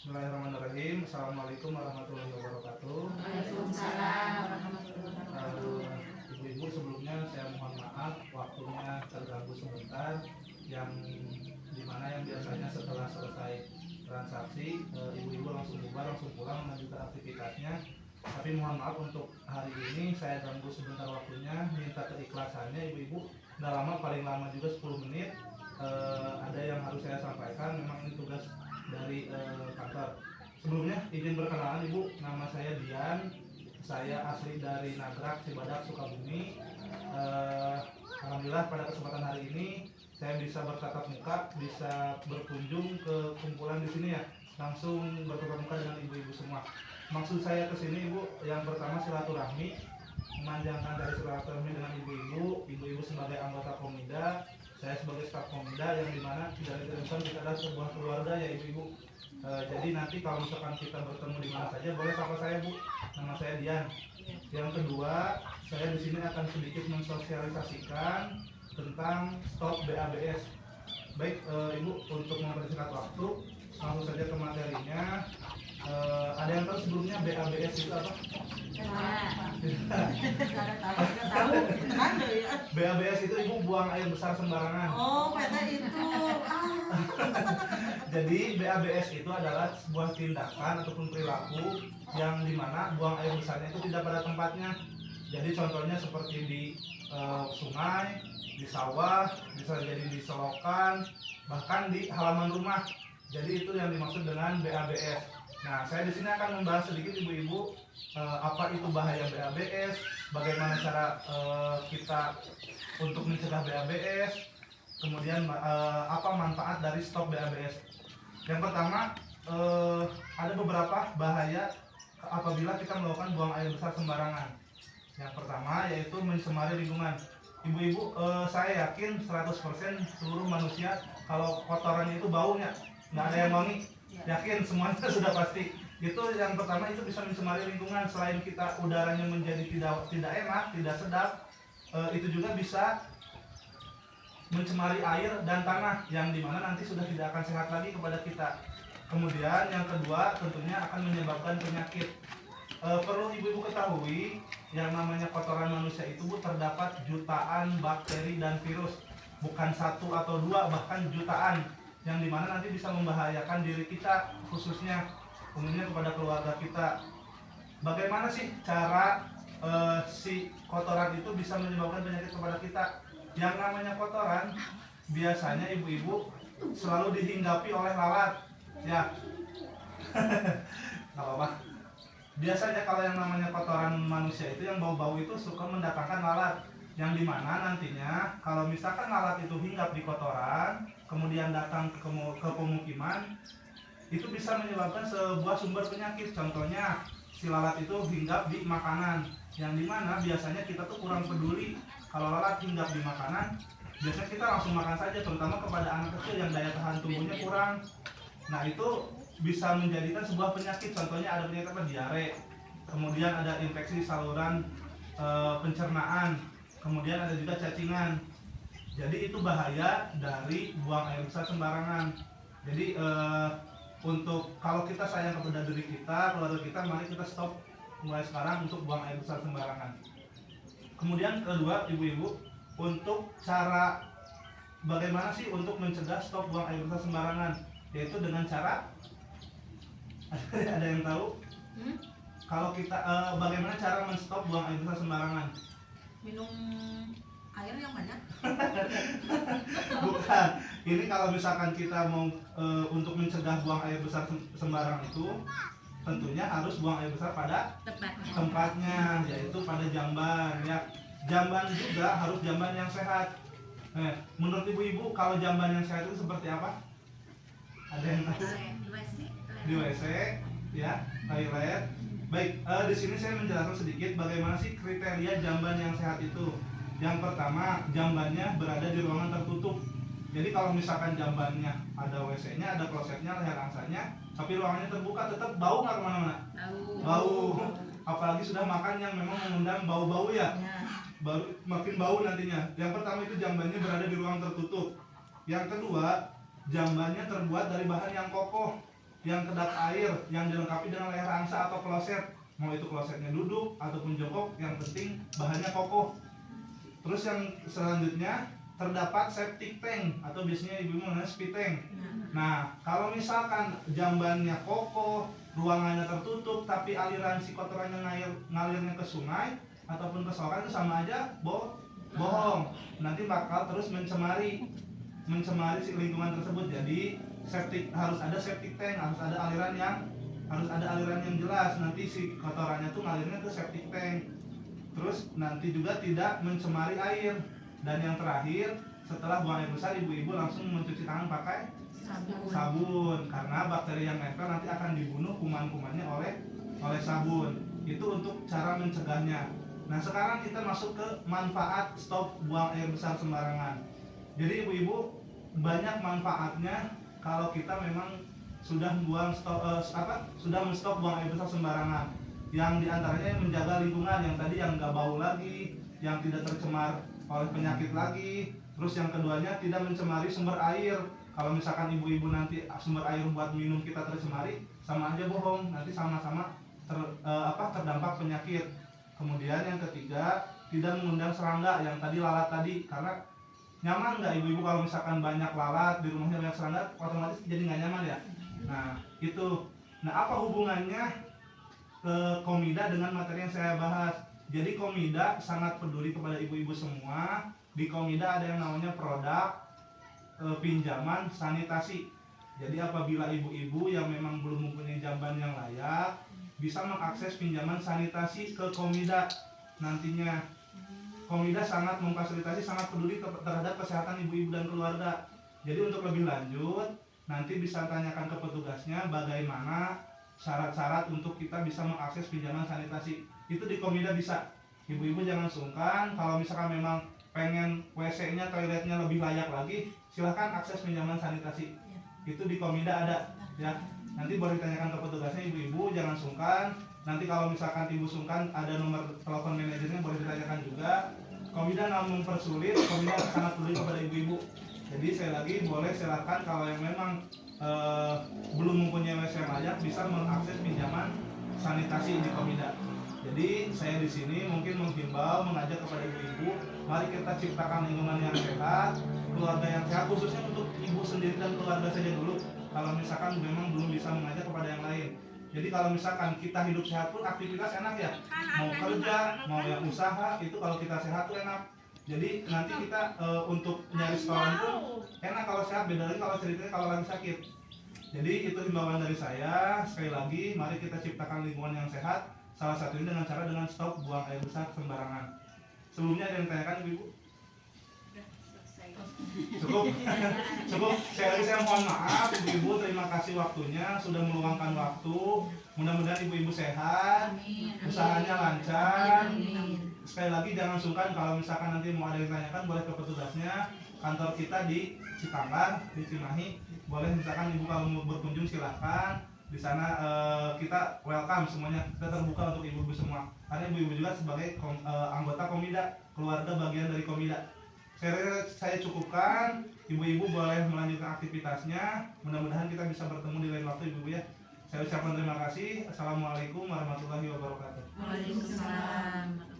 Bismillahirrahmanirrahim. Assalamualaikum warahmatullahi wabarakatuh. Waalaikumsalam warahmatullahi wabarakatuh. Ibu-ibu, sebelumnya saya mohon maaf waktunya terganggu sebentar, yang dimana yang biasanya setelah selesai transaksi ibu-ibu langsung bubar, langsung pulang melanjutkan aktivitasnya. Tapi mohon maaf untuk hari ini saya ganggu sebentar waktunya, minta keikhlasannya ibu-ibu. Nggak lama, paling lama juga 10 menit. Ada yang harus saya sampaikan, memang ini tugas dari kantor. Sebelumnya izin berkenalan ibu, nama saya Dian, saya asli dari Nagrak, Cibadak, Sukabumi. Alhamdulillah pada kesempatan hari ini saya bisa bertatap muka, bisa berkunjung ke kumpulan di sini ya, langsung bertatap muka dengan ibu-ibu semua. Maksud saya ke sini ibu, yang pertama silaturahmi, memanjangkan dari silaturahmi dengan ibu-ibu sebagai anggota Komida, saya sebagai staf Komida, yang dimana tidak diteruskan kita adalah sebuah keluarga ya ibu-ibu. Jadi nanti kalau misalkan kita bertemu di mana saja boleh sapa saya bu, nama saya Dian. Yang kedua, saya di sini akan sedikit mensosialisasikan tentang stop BABS. Baik ibu, untuk mempersingkat waktu langsung saja ke materinya. Ada yang tahu sebelumnya BABS itu apa? Tahu. BABS itu ibu buang air besar sembarangan. Oh, pada itu. Jadi BABS itu adalah sebuah tindakan ataupun perilaku yang dimana buang air besarnya itu tidak pada tempatnya. Jadi contohnya seperti di sungai, di sawah, bisa jadi di selokan, bahkan di halaman rumah. Jadi itu yang dimaksud dengan BABS. Nah, saya di sini akan membahas sedikit ibu-ibu apa itu bahaya BABS, bagaimana cara kita untuk mencegah BABS, kemudian apa manfaat dari stop BABS. Yang pertama, ada beberapa bahaya apabila kita melakukan buang air besar sembarangan. Yang pertama yaitu mencemari lingkungan. Ibu-ibu, saya yakin 100% seluruh manusia kalau kotorannya itu baunya nggak ada yang wangi, yakin semuanya sudah pasti. Itu yang pertama, itu bisa mencemari lingkungan. Selain kita udaranya menjadi tidak enak, tidak sedap, itu juga bisa mencemari air dan tanah, yang dimana nanti sudah tidak akan sehat lagi kepada kita. Kemudian yang kedua, tentunya akan menyebabkan penyakit. Perlu ibu-ibu ketahui, yang namanya kotoran manusia itu terdapat jutaan bakteri dan virus, bukan satu atau dua, bahkan jutaan, yang dimana nanti bisa membahayakan diri kita, khususnya umumnya kepada keluarga kita. Bagaimana sih cara si kotoran itu bisa menyebabkan penyakit kepada kita? Yang namanya kotoran biasanya ibu-ibu selalu dihinggapi oleh lalat ya. Nggak apa-apa. Biasanya kalau yang namanya kotoran manusia itu yang bau-bau itu suka mendatangkan lalat, yang dimana nantinya kalau misalkan lalat itu hinggap di kotoran kemudian datang ke pemukiman, itu bisa menyebabkan sebuah sumber penyakit. Contohnya si lalat itu hinggap di makanan, yang dimana biasanya kita tuh kurang peduli. Kalau lalat hinggap di makanan, biasanya kita langsung makan saja, terutama kepada anak kecil yang daya tahan tubuhnya kurang. Nah itu bisa menjadikan sebuah penyakit. Contohnya ada penyakit apa? Diare, kemudian ada infeksi saluran pencernaan, kemudian ada juga cacingan. Jadi itu bahaya dari buang air besar sembarangan. Jadi untuk kalau kita sayang kepada diri kita, keluarga kita, mari kita stop mulai sekarang untuk buang air besar sembarangan. Kemudian kedua ibu-ibu, untuk cara bagaimana sih untuk mencegah stop buang air besar sembarangan, yaitu dengan cara ada yang tahu? Kalau kita bagaimana cara menstop buang air besar sembarangan? Minum air yang banyak. Bukan. Ini kalau misalkan kita mau untuk mencegah buang air besar sembarangan itu, tentunya harus buang air besar pada tempatnya, yaitu pada jamban ya. Jamban juga harus jamban yang sehat. Menurut ibu-ibu, kalau jamban yang sehat itu seperti apa? Ada yang tahu? Di WC ya, toilet. Baik, di sini saya menjelaskan sedikit bagaimana sih kriteria jamban yang sehat itu. Yang pertama, jambannya berada di ruangan tertutup. Jadi kalau misalkan jambannya ada WC-nya, ada klosetnya, leher angsanya, tapi ruangannya terbuka, tetap bau nggak kemana-mana? Bau. Apalagi sudah makan yang memang mengundang bau-bau ya. Baru makin bau nantinya. Yang pertama itu jambannya berada di ruang tertutup. Yang kedua, jambannya terbuat dari bahan yang kokoh. yang kedap air yang dilengkapi dengan leher angsa atau kloset, mau itu klosetnya duduk ataupun jongkok, yang penting bahannya kokoh. Terus yang selanjutnya terdapat septic tank atau biasanya ibu mengenai speed tank. Nah, kalau misalkan jambannya kokoh, ruangannya tertutup, tapi aliran si kotorannya ngalirnya ke sungai ataupun ke saluran, itu sama aja bohong. Nanti bakal terus mencemari si lingkungan tersebut. Jadi harus ada septic tank, harus ada aliran yang jelas. Nanti si kotorannya tuh ngalirnya ke septic tank. Terus nanti juga tidak mencemari air. Dan yang terakhir, setelah buang air besar, ibu-ibu langsung mencuci tangan pakai sabun, karena bakteri yang nempel nanti akan dibunuh kuman-kumannya oleh sabun. Itu untuk cara mencegahnya. Nah, sekarang kita masuk ke manfaat stop buang air besar sembarangan. Jadi ibu-ibu, banyak manfaatnya kalau kita memang sudah menstop buang air besar sembarangan. Yang diantaranya menjaga lingkungan, yang tadi yang nggak bau lagi, yang tidak tercemar oleh penyakit lagi. Terus yang keduanya tidak mencemari sumber air. Kalau misalkan ibu-ibu nanti sumber air buat minum kita tercemari, sama aja bohong, nanti sama-sama terdampak penyakit. Kemudian yang ketiga, tidak mengundang serangga, yang tadi lalat tadi, karena nyaman nggak ibu-ibu kalau misalkan banyak lalat di rumahnya, banyak serangga, otomatis jadi nggak nyaman ya. Nah itu. Nah, apa hubungannya ke Komida dengan materi yang saya bahas? Jadi Komida sangat peduli kepada ibu-ibu semua. Di Komida ada yang namanya produk pinjaman sanitasi. Jadi apabila ibu-ibu yang memang belum mempunyai jamban yang layak, bisa mengakses pinjaman sanitasi ke Komida. Nantinya Komida sangat memfasilitasi, sangat peduli terhadap kesehatan ibu-ibu dan keluarga. Jadi untuk lebih lanjut, nanti bisa tanyakan ke petugasnya bagaimana syarat-syarat untuk kita bisa mengakses pinjaman sanitasi. Itu di Komida bisa. Ibu-ibu jangan sungkan, kalau misalkan memang pengen WC-nya, toiletnya lebih layak lagi, silahkan akses pinjaman sanitasi. Itu di Komida ada ya. Nanti boleh ditanyakan ke petugasnya, ibu-ibu jangan sungkan. Nanti kalau misalkan ibu sungkan, ada nomor telepon manajernya, boleh ditanyakan juga. Komida nggak mempersulit, Komida sangat peduli kepada ibu-ibu. Jadi sekali lagi, boleh silakan kalau yang memang belum mempunyai WC yang layak, bisa mengakses pinjaman sanitasi di Komida. Jadi saya di sini mungkin menghimbau, mengajak kepada ibu-ibu, mari kita ciptakan lingkungan yang sehat, keluarga yang sehat, khususnya untuk ibu sendiri dan keluarga saja dulu. Kalau misalkan memang belum bisa mengajak kepada yang lain. Jadi kalau misalkan kita hidup sehat pun aktivitas enak ya, mau kerja, mau yang usaha, itu kalau kita sehat tuh enak. Jadi nanti kita untuk nyari setoran pun enak kalau sehat, beda lagi kalau ceritanya kalau lagi sakit. Jadi itu himbauan dari saya. Sekali lagi, mari kita ciptakan lingkungan yang sehat. Salah satunya dengan stop buang air besar sembarangan. Sebelumnya ada yang ditanyakan ibu-ibu? Cukup. Saya mohon maaf ibu-ibu, terima kasih waktunya sudah meluangkan waktu. Mudah-mudahan ibu-ibu sehat, usahanya lancar. Sekali lagi jangan sungkan, kalau misalkan nanti mau ada yang ditanyakan, boleh ke petugasnya. Kantor kita di Citanggar, di Cimahi. Boleh misalkan ibu kalau mau berkunjung silahkan. Di sana kita welcome semuanya, kita terbuka untuk ibu-ibu semua. Karena ibu-ibu juga sebagai anggota Komida, keluarga bagian dari Komida. Saya cukupkan, ibu-ibu boleh melanjutkan aktivitasnya. Mudah-mudahan kita bisa bertemu di lain waktu ibu-ibu ya. Saya ucapkan terima kasih. Assalamualaikum warahmatullahi wabarakatuh. Waalaikumsalam.